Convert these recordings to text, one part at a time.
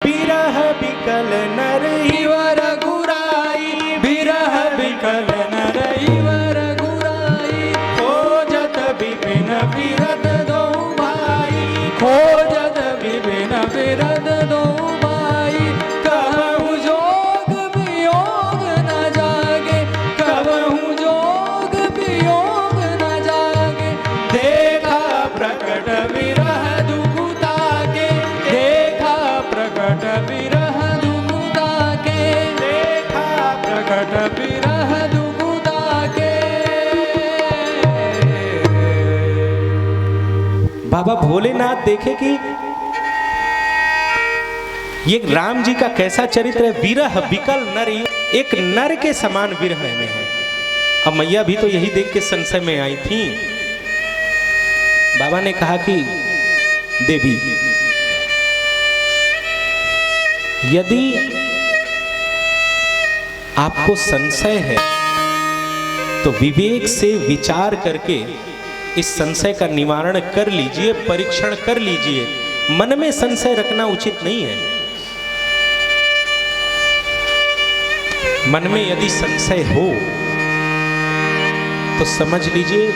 बिरह बिकल नर इवर गुराई, बिरह बिकल नर इवर गुराई, खोजत विपिन बिरद दो भाई, खोजत विपिन बिरद दो भाई, कहूँ जोग वियोग न जागे, कहूँ जोग वियोग न जागे, देखा प्रकट विरह दुखुता के, देखा प्रकट विरह दुखुता के, देखा प्रकट विरह दुखुता के। बाबा भोलेनाथ देखे कि ये राम जी का कैसा चरित्र है। विरह विकल नर, एक नर के समान विरह में है। अब मैया भी तो यही देख के संशय में आई थी। बाबा ने कहा कि देवी, यदि आपको संशय है तो विवेक से विचार करके इस संशय का निवारण कर लीजिए, परीक्षण कर लीजिए। मन में संशय रखना उचित नहीं है। मन में यदि संशय हो तो समझ लीजिए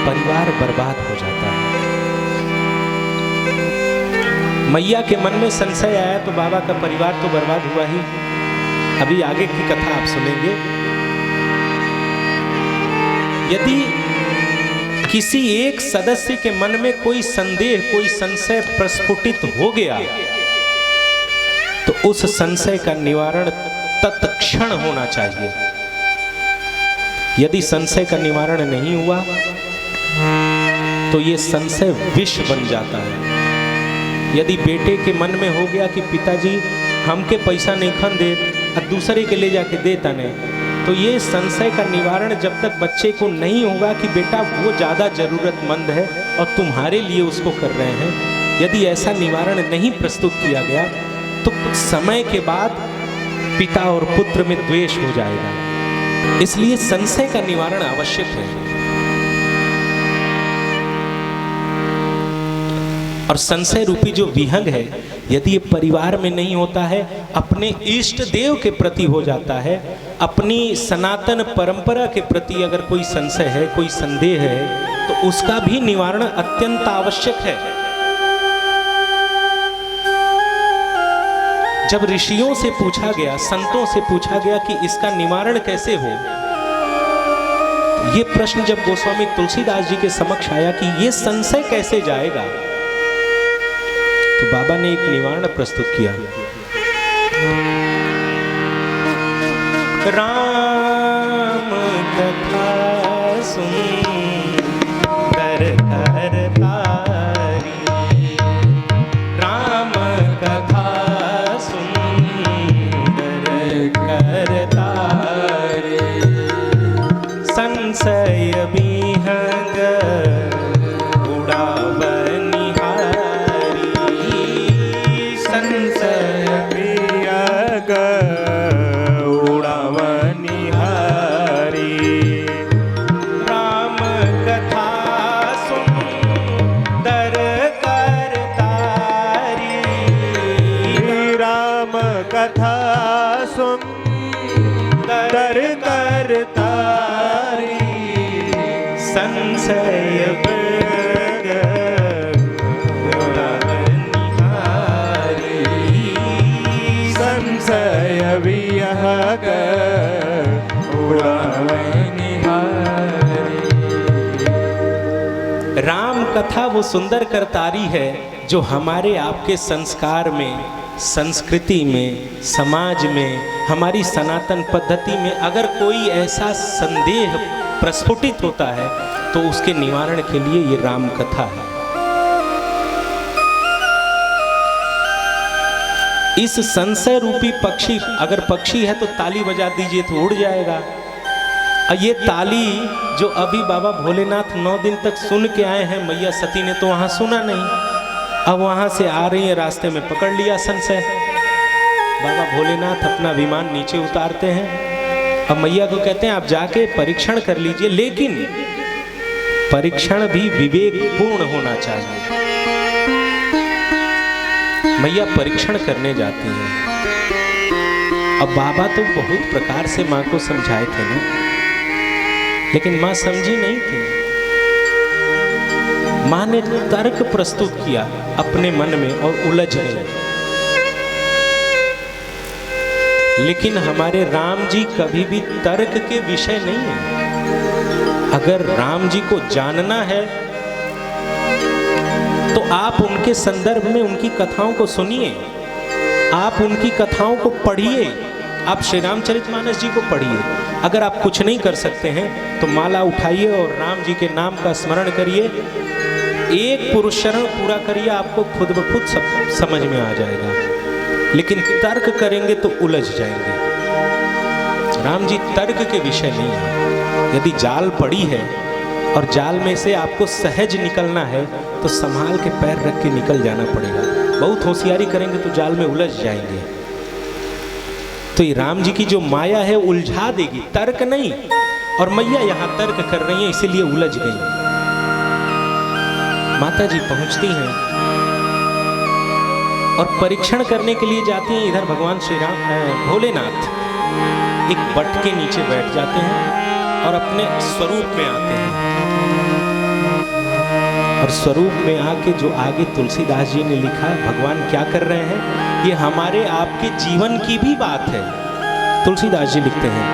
परिवार बर्बाद हो जाता है। मैया के मन में संशय आया तो बाबा का परिवार तो बर्बाद हुआ ही। अभी आगे की कथा आप सुनेंगे। यदि किसी एक सदस्य के मन में कोई संदेह, कोई संशय प्रस्फुटित हो गया तो उस संशय का निवारण तत्क्षण होना चाहिए। यदि संशय का निवारण नहीं हुआ तो ये संशय विष बन जाता है। यदि बेटे के मन में हो गया कि पिताजी हमके पैसा नहीं खन दे और दूसरे के ले जाके देता नहीं, तो ये संशय का निवारण जब तक बच्चे को नहीं होगा कि बेटा वो ज़्यादा ज़रूरतमंद है और तुम्हारे लिए उसको कर रहे हैं, यदि ऐसा निवारण नहीं प्रस्तुत किया गया तो समय के बाद पिता और पुत्र में द्वेष हो जाएगा। इसलिए संशय का निवारण आवश्यक है। और संशय रूपी जो विहंग है, यदि ये परिवार में नहीं होता है, अपने इष्ट देव के प्रति हो जाता है, अपनी सनातन परंपरा के प्रति अगर कोई संशय है, कोई संदेह है, तो उसका भी निवारण अत्यंत आवश्यक है। जब ऋषियों से पूछा गया, संतों से पूछा गया कि इसका निवारण कैसे हो, ये प्रश्न जब गोस्वामी तुलसीदास जी के समक्ष आया कि ये संशय कैसे जाएगा, तो बाबा ने एक निवारण प्रस्तुत किया। राम कथा सुंदर करतारी, राम कथा सुंदर करतारी, संशय विहंग संशय संशय विहंग राम कथा वो सुंदर करतारी है जो हमारे आपके संस्कार में, संस्कृति में, समाज में, हमारी सनातन पद्धति में अगर कोई ऐसा संदेह प्रस्फुटित होता है तो उसके निवारण के लिए ये राम कथा है। इस संशय रूपी पक्षी, अगर पक्षी है तो ताली बजा दीजिए तो उड़ जाएगा। और ये ताली जो अभी बाबा भोलेनाथ 9 दिन तक सुन के आए हैं, मैया सती ने तो वहां सुना नहीं, अब वहां से आ रही है, रास्ते में पकड़ लिया संशय। बाबा भोलेनाथ अपना विमान नीचे उतारते हैं अब मैया को कहते हैं आप जाके परीक्षण कर लीजिए, लेकिन परीक्षण भी विवेक पूर्ण होना चाहिए। मैया परीक्षण करने जाती हैं। अब बाबा तो बहुत प्रकार से माँ को समझाए थे ना, लेकिन माँ समझी नहीं थी। माँ ने तर्क प्रस्तुत किया अपने मन में और उलझ गई। लेकिन हमारे राम जी कभी भी तर्क के विषय नहीं है। अगर राम जी को जानना है तो आप उनके संदर्भ में उनकी कथाओं को सुनिए, आप उनकी कथाओं को पढ़िए, आप श्री रामचरितमानस जी को पढ़िए। अगर आप कुछ नहीं कर सकते हैं तो माला उठाइए और राम जी के नाम का स्मरण करिए, एक पुरुष शरण पूरा करिए, आपको खुद ब खुद सब समझ में आ जाएगा। लेकिन तर्क करेंगे तो उलझ जाएंगे। राम जी तर्क के विषय नहीं है। यदि जाल पड़ी है और जाल में से आपको सहज निकलना है तो संभाल के पैर रख के निकल जाना पड़ेगा। बहुत होशियारी करेंगे तो जाल में उलझ जाएंगे। तो ये राम जी की जो माया है उलझा देगी, तर्क नहीं। और मैया यहाँ तर्क कर रही है, इसीलिए उलझ गई। माता जी पहुंचती हैं और परीक्षण करने के लिए जाती हैं। इधर भगवान श्री राम भोलेनाथ एक बट के नीचे बैठ जाते हैं और अपने स्वरूप में आते हैं। और स्वरूप में आके जो आगे तुलसीदास जी ने लिखा, भगवान क्या कर रहे हैं, ये हमारे आपके जीवन की भी बात है। तुलसीदास जी लिखते हैं,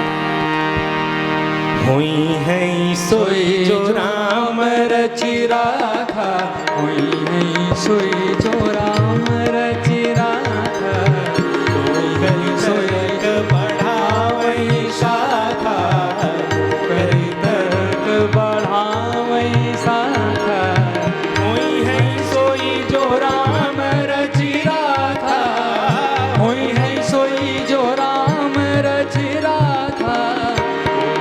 हुई है सोई जो राम रचि राखा, हुई है सोई जो राम रचि राखा, हुई है सोई बढ़ावई शाखा, करी तर्क बढ़ावई शाखा, हुई है सोई जो राम रचि राखा, हुई है सोई जो राम रचि राखा,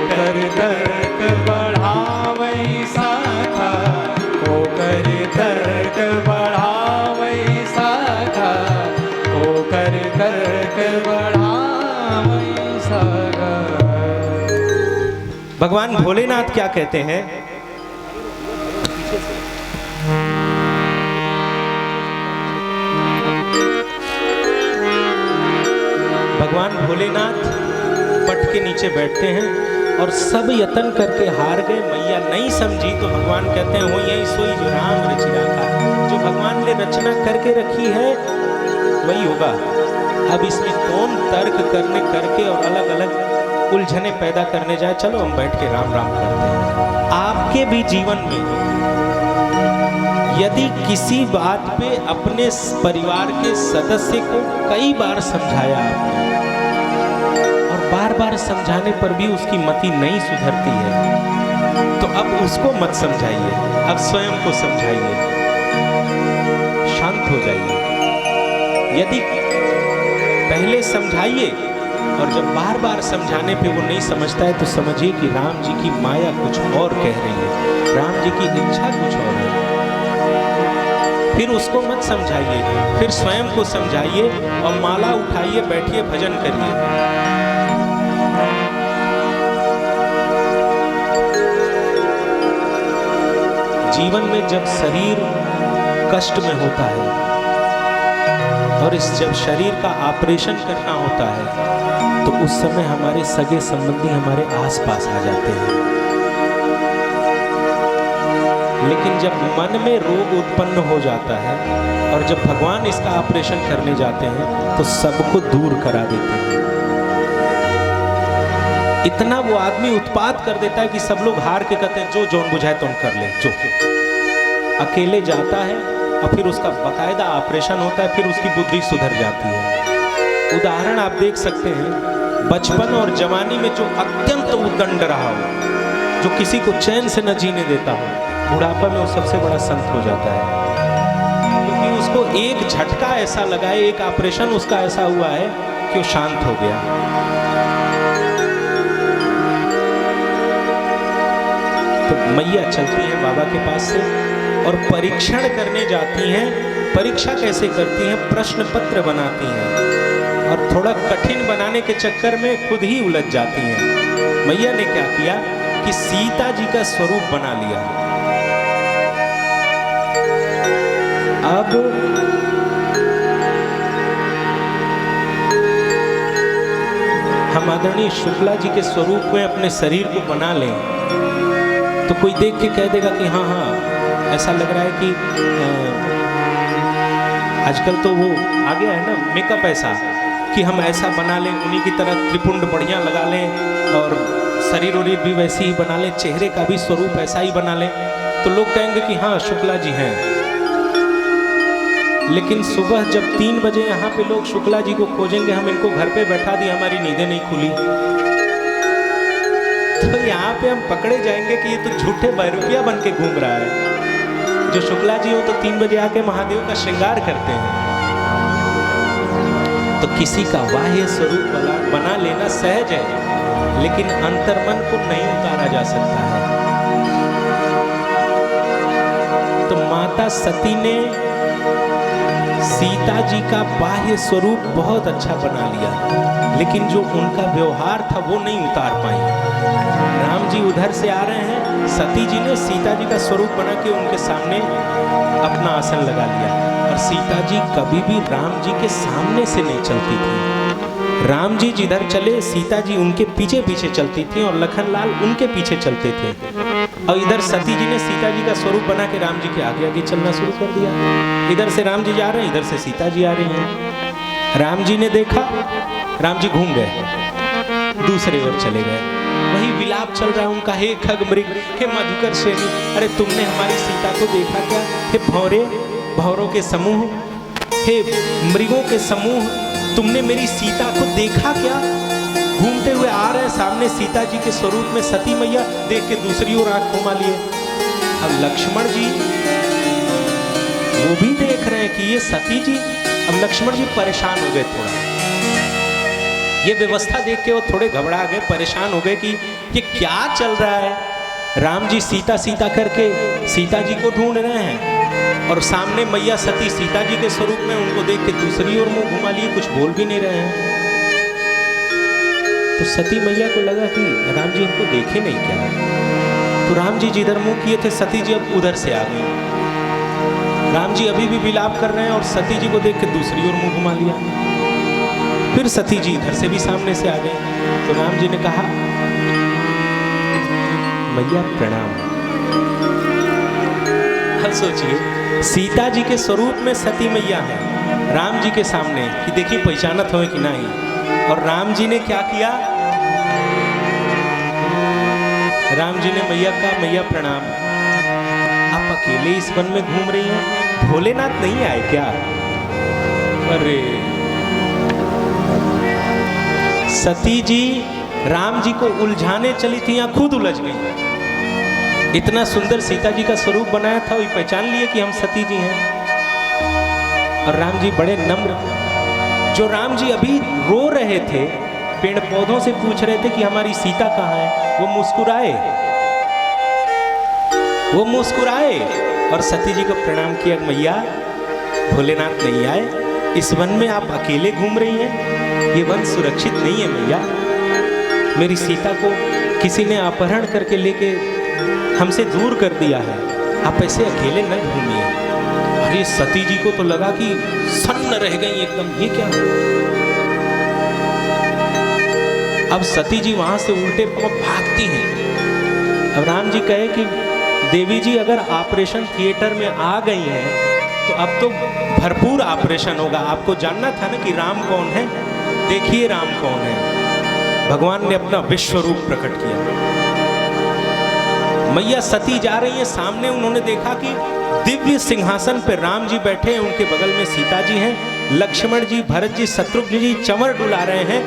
कर तर्क बढ़ावई शाखा, को कर तर्क बढ़ावई शाखा, को कर तर्क बढ़ावई शाखा। भगवान भोलेनाथ क्या कहते हैं, भगवान भोलेनाथ पट के नीचे बैठते हैं और सब यत्न करके हार गए। मैया नहीं समझी तो भगवान कहते हैं, हो यही सोई जो राम रचि राखा। जो भगवान ने रचना करके रखी है वही होगा। अब इसमें कौन तर्क करने करके और अलग अलग उलझने पैदा करने जाए। चलो हम बैठ के राम राम करते हैं। आपके भी जीवन में यदि किसी बात पे अपने परिवार के सदस्य को कई बार समझाया आपने और बार बार समझाने पर भी उसकी मति नहीं सुधरती है, तो अब उसको मत समझाइए, अब स्वयं को समझाइए, शांत हो जाइए। यदि पहले समझाइए और जब बार बार समझाने पे वो नहीं समझता है तो समझिए कि राम जी की माया कुछ और कह रही है, राम जी की इच्छा कुछ और है। फिर उसको मत समझाइए, फिर स्वयं को समझाइए और माला उठाइए, बैठिए, भजन करिए। जीवन में जब शरीर कष्ट में होता है और जब शरीर का ऑपरेशन करना होता है तो उस समय हमारे सगे संबंधी हमारे आसपास आ जाते हैं। लेकिन जब मन में रोग उत्पन्न हो जाता है और जब भगवान इसका ऑपरेशन करने जाते हैं तो सबको दूर करा देते हैं। इतना वो आदमी उत्पात कर देता है कि सब लोग हार के कहते हैं जो जोन बुझाए तुम कर ले। जो अकेले जाता है और फिर उसका बाकायदा ऑपरेशन होता है, फिर उसकी बुद्धि सुधर जाती है। उदाहरण आप देख सकते हैं, बचपन और जवानी में जो अत्यंत उद्दंड रहा हो, जो किसी को चैन से न जीने देता हो, बुढ़ापा में वो सबसे बड़ा संत हो जाता है, क्योंकि उसको एक झटका ऐसा लगा है, एक ऑपरेशन उसका ऐसा हुआ है कि वो शांत हो गया। तो मैया चलती हैं बाबा के पास से और परीक्षण करने जाती हैं। परीक्षा कैसे करती हैं, प्रश्न पत्र बनाती हैं और थोड़ा कठिन बनाने के चक्कर में खुद ही उलझ जाती हैं। मैया ने क्या किया कि सीता जी का स्वरूप बना लिया। अब आदरणीय शुक्ला जी के स्वरूप में अपने शरीर को बना लें तो कोई देख के कह देगा कि हाँ हाँ, ऐसा लग रहा है कि आजकल तो वो आ गया है ना मेकअप ऐसा कि हम ऐसा बना लें, उन्हीं की तरह त्रिपुंड बढ़िया लगा लें और शरीर वरीर भी वैसे ही बना लें, चेहरे का भी स्वरूप ऐसा ही बना लें, तो लोग कहेंगे कि हाँ शुक्ला जी हैं। लेकिन सुबह जब 3 बजे यहाँ पे लोग शुक्ला जी को खोजेंगे, हम इनको घर पे बैठा दिए, हमारी नींदें नहीं खुली, तो यहाँ पे हम पकड़े जाएंगे कि ये तो झूठे बैरूपिया बन के घूम रहा है। जो शुक्ला जी हो तो 3 बजे आके महादेव का श्रृंगार करते हैं। तो किसी का बाह्य स्वरूप बना लेना सहज है, लेकिन अंतर्मन को नहीं उतारा जा सकता है। तो माता सती ने सीता जी का बाह्य स्वरूप बहुत अच्छा बना लिया, लेकिन जो उनका व्यवहार था वो नहीं उतार पाई। राम जी उधर से आ रहे हैं, सती जी ने सीता जी का स्वरूप बना के उनके सामने अपना आसन लगा लिया, और सीता जी कभी भी राम जी के सामने से नहीं चलती थी। राम जी जिधर चले सीता जी उनके पीछे पीछे चलती थी और लखनलाल उनके पीछे चलते थे। और इधर सती जी ने सीता जी का स्वरूप बना के राम जी के आगे आगे चलना शुरू कर दिया। इधर से राम जी जा रहे हैं, इधर से सीता जी आ रही हैं। राम जी ने देखा, राम जी घूम गए, दूसरे ओर चले गए। वही विलाप चल रहा है उनका, हे खगमृग, हे मधुकर श्रेणी, अरे तुमने हमारी सीता को देखा क्या? हे भौरे, भौरों के समूह, हे मृगों के समूह, तुमने मेरी सीता को देखा क्या? घूमते हुए आ रहे हैं सामने सीता जी के स्वरूप में सती मैया, देख के दूसरी ओर आंख घुमा लिए। अब लक्ष्मण जी वो भी देख रहे हैं कि ये सती जी। अब लक्ष्मण जी परेशान हो गए थोड़ा, ये व्यवस्था देख के वो थोड़े घबरा गए, परेशान हो गए कि ये क्या चल रहा है। राम जी सीता सीता करके सीता जी को ढूंढ रहे हैं और सामने मैया सती सीता जी के स्वरूप में, उनको देख के दूसरी ओर मुंह घुमा लिए, कुछ बोल भी नहीं रहे हैं। तो सती मैया को लगा कि राम जी इनको देखे नहीं क्या। तो राम जी जिधर मुंह किए थे सती जी अब उधर से आ गई। राम जी अभी भी विलाप कर रहे हैं और सती जी को देख के दूसरी ओर मुंह घुमा लिया। फिर सती जी इधर से भी सामने से आ गए। तो राम जी ने कहा, मैया प्रणाम। सोचिए सीता जी के स्वरूप में सती मैया है राम जी के सामने कि देखिए पहचानत हो कि नहीं। और राम जी ने क्या किया? राम जी ने मैया का, मैया प्रणाम, आप अकेले इस वन में घूम रही हैं, भोलेनाथ नहीं आए क्या? अरे सती जी राम जी को उलझाने चली थी, यहाँ खुद उलझ गई। इतना सुंदर सीता जी का स्वरूप बनाया था, वही पहचान लिए कि हम सती जी हैं। और राम जी बड़े नम्र, जो राम जी अभी रो रहे थे, पेड़ पौधों से पूछ रहे थे कि हमारी सीता कहाँ है, वो मुस्कुराए, वो मुस्कुराए और सती जी को प्रणाम किया, मैया भोलेनाथ नहीं आए, इस वन में आप अकेले घूम रही हैं, ये वन सुरक्षित नहीं है मैया, मेरी सीता को किसी ने अपहरण करके लेके हमसे दूर कर दिया है, आप ऐसे अकेले न घूमिए। अरे सती जी को तो लगा कि सन्न रह गई एकदम, ये क्या? अब सती जी वहां से उल्टे पांव भागती हैं। अब राम जी कहे कि देवी जी अगर ऑपरेशन थिएटर में आ गई हैं तो अब तो भरपूर ऑपरेशन होगा, आपको जानना था ना कि राम कौन है, देखिए राम कौन है। भगवान ने अपना विश्व रूप प्रकट किया। मैया सती जा रही है, सामने उन्होंने देखा कि दिव्य सिंहासन पर राम जी बैठे हैं, उनके बगल में सीता जी हैं, लक्ष्मण जी, भरत जी, शत्रुघ्न जी चंवर डुला रहे हैं,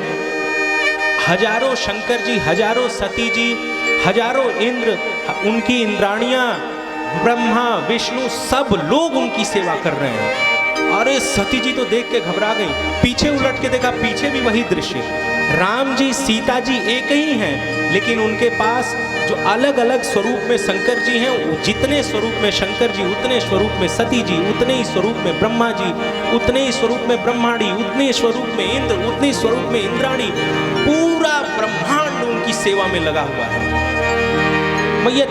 हजारों शंकर जी, हजारों सती जी, हजारों इंद्र, उनकी इंद्राणियां, ब्रह्मा विष्णु सब लोग उनकी सेवा कर रहे हैं। अरे सती जी तो देख के घबरा गई, पीछे उलट के देखा, पीछे भी वही दृश्य, राम जी सीता जी एक ही हैं, लेकिन उनके पास जो अलग अलग स्वरूप में शंकर जी हैं, जितने स्वरूप में शंकर जी उतने स्वरूप में सती जी, उतने ही स्वरूप में ब्रह्मा जी, उतने ही स्वरूप में ब्रह्माणी, उतने ही स्वरूप में इंद्र, उतने ही स्वरूप में इंद्राणी, पूरा ब्रह्मांड उनकी सेवा में लगा हुआ है। मैया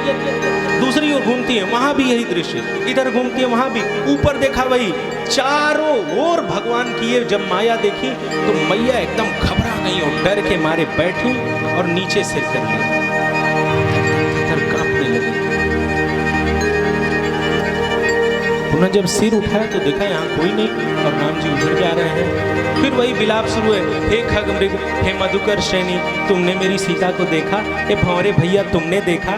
दूसरी ओर घूमती है, वहां भी यही दृश्य, इधर घूमती है वहां भी, ऊपर देखा वही, चारों ओर भगवान किए, जब माया देखी तो मैया एकदम घबरा गई और डर के मारे बैठी और नीचे सिर कर लिया, कांपने लगी। पुनः जब सिर उठाया तो देखा यहाँ कोई नहीं और राम जी उधर जा रहे हैं। फिर वही विलाप शुरू है, हे खगमृग, हे मधुकर श्रेणी, तुमने मेरी सीता को देखा? हे भंवरे भैया तुमने देखा?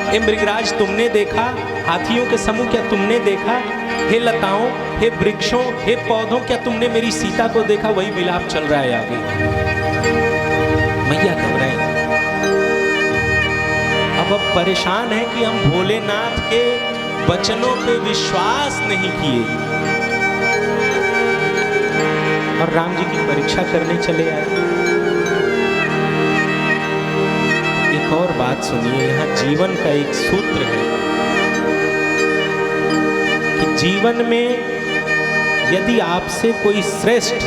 हे मृगराज तुमने देखा? हाथियों के समूह क्या तुमने देखा? हे लताओं, हे वृक्षों, हे पौधों, क्या तुमने मेरी सीता को देखा? वही विलाप चल रहा है आगे। मैया घबराई। अब परेशान है कि हम भोलेनाथ के वचनों पे विश्वास नहीं किए और राम जी की परीक्षा करने चले आए। एक और बात सुनिए, यहाँ जीवन का एक सूत्र है कि जीवन में यदि आपसे कोई श्रेष्ठ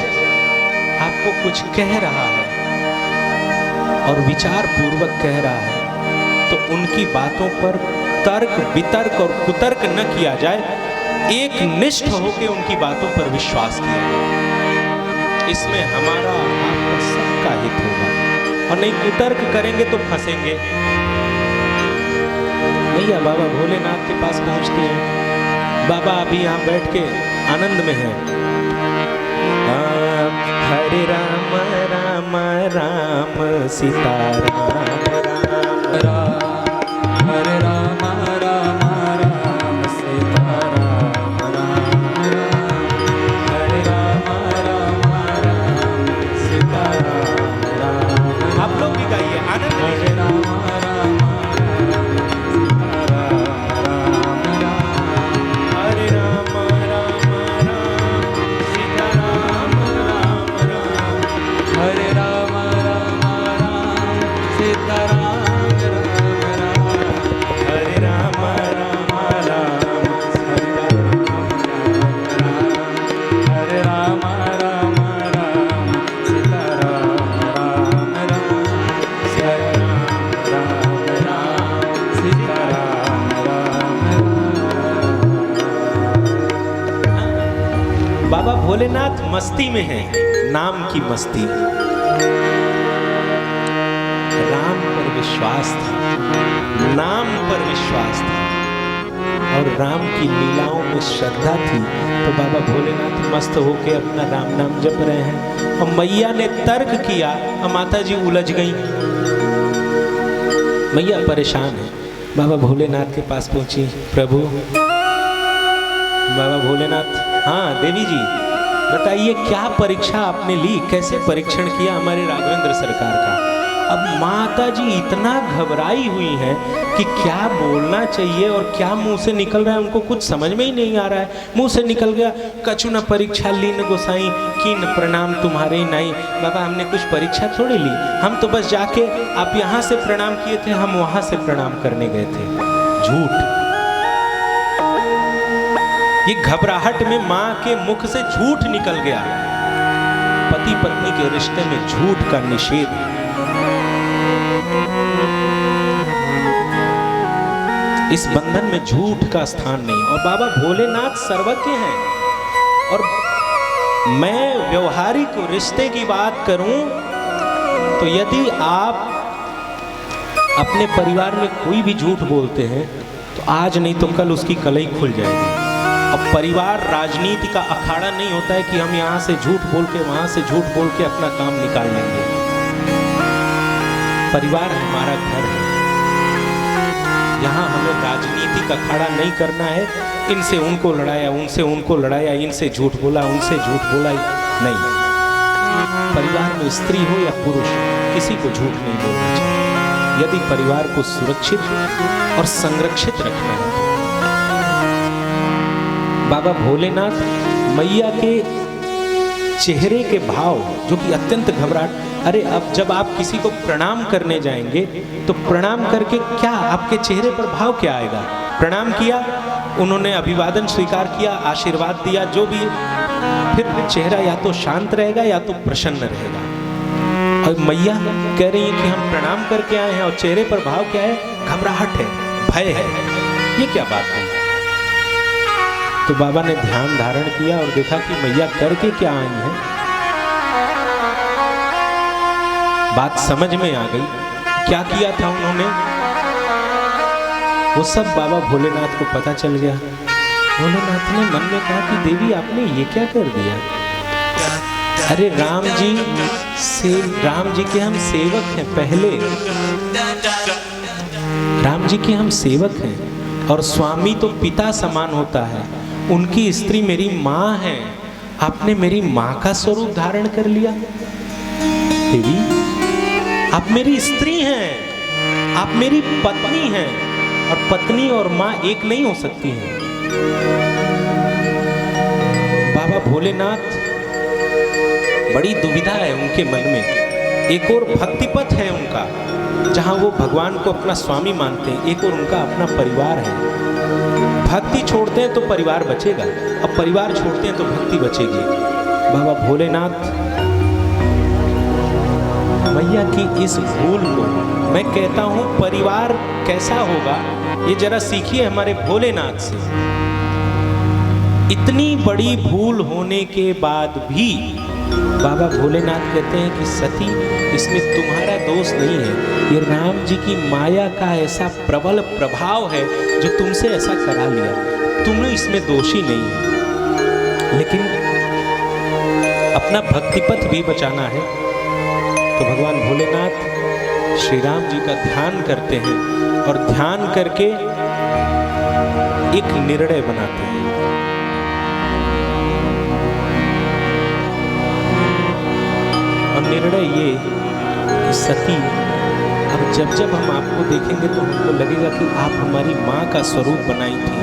आपको कुछ कह रहा है और विचार पूर्वक कह रहा है तो उनकी बातों पर तर्क वितर्क और कुतर्क न किया जाए, एक निष्ठ होकर उनकी बातों पर विश्वास किया जाए। इसमें हमारा आपका सबका हित होगा और नहीं कुतर्क करेंगे तो फंसेंगे। भैया बाबा भोलेनाथ के पास पहुंचते हैं। बाबा अभी यहाँ बैठ के आनंद में है। हरे राम राम राम सीताराम राम राम, हरे राम राम राम सीताराम राम राम, हरे राम राम राम सीताराम राम। आप लोग भी गाइए, आनंद लीजिए। राम राम राम सीताराम राम, हरे राम राम राम सीताराम राम राम, हरे राम राम राम सीताराम बाबा भोलेनाथ मस्ती में है, नाम की मस्ती। राम पर विश्वास था, नाम पर विश्वास था और राम की लीलाओं में श्रद्धा थी। तो बाबा भोलेनाथ मस्त होके अपना राम नाम जप रहे हैं और मैया ने तर्क किया और माता जी उलझ गई। मैया परेशान है, बाबा भोलेनाथ के पास पहुंची। प्रभु, बाबा भोलेनाथ, हाँ देवी जी बताइए क्या परीक्षा आपने ली, कैसे परीक्षण किया हमारे राघवेंद्र सरकार का? अब माता जी इतना घबराई हुई हैं कि क्या बोलना चाहिए और क्या मुंह से निकल रहा है उनको कुछ समझ में ही नहीं आ रहा है। मुंह से निकल गया, कछु न परीक्षा ली न गोसाई की न प्रणाम तुम्हारे नहीं। बाबा हमने कुछ परीक्षा थोड़ी ली, हम तो बस जाके आप यहाँ से प्रणाम किए थे, हम वहां से प्रणाम करने गए थे। झूठ। ये घबराहट में मां के मुख से झूठ निकल गया। पति पत्नी के रिश्ते में झूठ का निषेध। इस बंधन में झूठ का स्थान नहीं। और बाबा भोलेनाथ सर्वज्ञ हैं। और मैं व्यवहारिक रिश्ते की बात करूं तो यदि आप अपने परिवार में कोई भी झूठ बोलते हैं तो आज नहीं तो कल उसकी कलई खुल जाएगी। अब परिवार राजनीति का अखाड़ा नहीं होता है कि हम यहाँ से झूठ बोल के वहाँ से झूठ बोल के अपना काम निकाल लेंगे। परिवार हमारा घर है, यहाँ हमें राजनीति का अखाड़ा नहीं करना है। इनसे उनको लड़ाया, उनसे उनको लड़ाया, इनसे झूठ बोला, उनसे झूठ बोला, नहीं। परिवार में स्त्री हो या पुरुष, किसी को झूठ नहीं बोलना चाहिए यदि परिवार को सुरक्षित और संरक्षित रखना है। बाबा भोलेनाथ मैया के चेहरे के भाव जो कि अत्यंत घबराहट। अरे अब जब आप किसी को प्रणाम करने जाएंगे तो प्रणाम करके क्या आपके चेहरे पर भाव क्या आएगा? प्रणाम किया, उन्होंने अभिवादन स्वीकार किया, आशीर्वाद दिया, जो भी, फिर चेहरा या तो शांत रहेगा या तो प्रसन्न रहेगा। और मैया कह रही है कि हम प्रणाम करके आए हैं और चेहरे पर भाव क्या है? घबराहट है, भय है। ये क्या बात है? तो बाबा ने ध्यान धारण किया और देखा कि मैया करके क्या आई हैं। बात समझ में आ गई क्या किया था उन्होंने। वो सब बाबा भोलेनाथ को पता चल गया। भोलेनाथ ने मन में कहा कि देवी आपने ये क्या कर दिया। अरे राम जी के हम सेवक हैं। पहले राम जी के हम सेवक हैं और स्वामी तो पिता समान होता है। उनकी स्त्री मेरी माँ है। आपने मेरी माँ का स्वरूप धारण कर लिया। देवी आप मेरी स्त्री हैं, आप मेरी पत्नी हैं और पत्नी और माँ एक नहीं हो सकती हैं। बाबा भोलेनाथ बड़ी दुविधा है उनके मन में। एक और भक्ति पथ है उनका जहां वो भगवान को अपना स्वामी मानते हैं, एक और उनका अपना परिवार है। भक्ति छोड़ते हैं तो परिवार बचेगा, अब परिवार छोड़ते हैं तो भक्ति बचेगी। बाबा भोलेनाथ मैया की इस भूल को, मैं कहता हूं परिवार कैसा होगा ये जरा सीखिए हमारे भोलेनाथ से। इतनी बड़ी भूल होने के बाद भी बाबा भोलेनाथ कहते हैं कि सती इसमें तुम्हारा दोष नहीं है, ये राम जी की माया का ऐसा प्रबल प्रभाव है जो तुमसे ऐसा करा लिया, तुम इसमें दोषी नहीं है। लेकिन अपना भक्तिपथ भी बचाना है तो भगवान भोलेनाथ श्री राम जी का ध्यान करते हैं और ध्यान करके एक निर्णय बनाते हैं। और निर्णय ये कि सती अब जब हम आपको देखेंगे तो हमको लगेगा कि आप हमारी माँ का स्वरूप बनाई थी,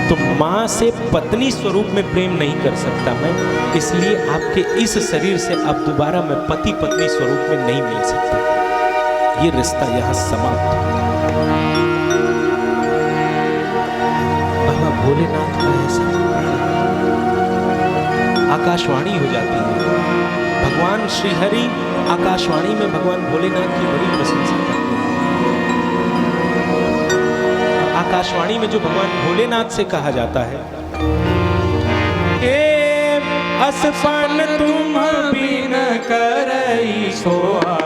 तो माँ से पत्नी स्वरूप में प्रेम नहीं कर सकता मैं, इसलिए आपके इस शरीर से अब दोबारा मैं पति पत्नी स्वरूप में नहीं मिल सकता। ये रिश्ता यहाँ समाप्त हो। बाबा भोलेनाथ का ऐसा आकाशवाणी हो जाती है। भगवान श्री हरि आकाशवाणी में भगवान भोलेनाथ की बड़ी प्रशंसा करते हैं। आकाशवाणी में जो भगवान भोलेनाथ से कहा जाता है, असपन तुम बिन करई सोआ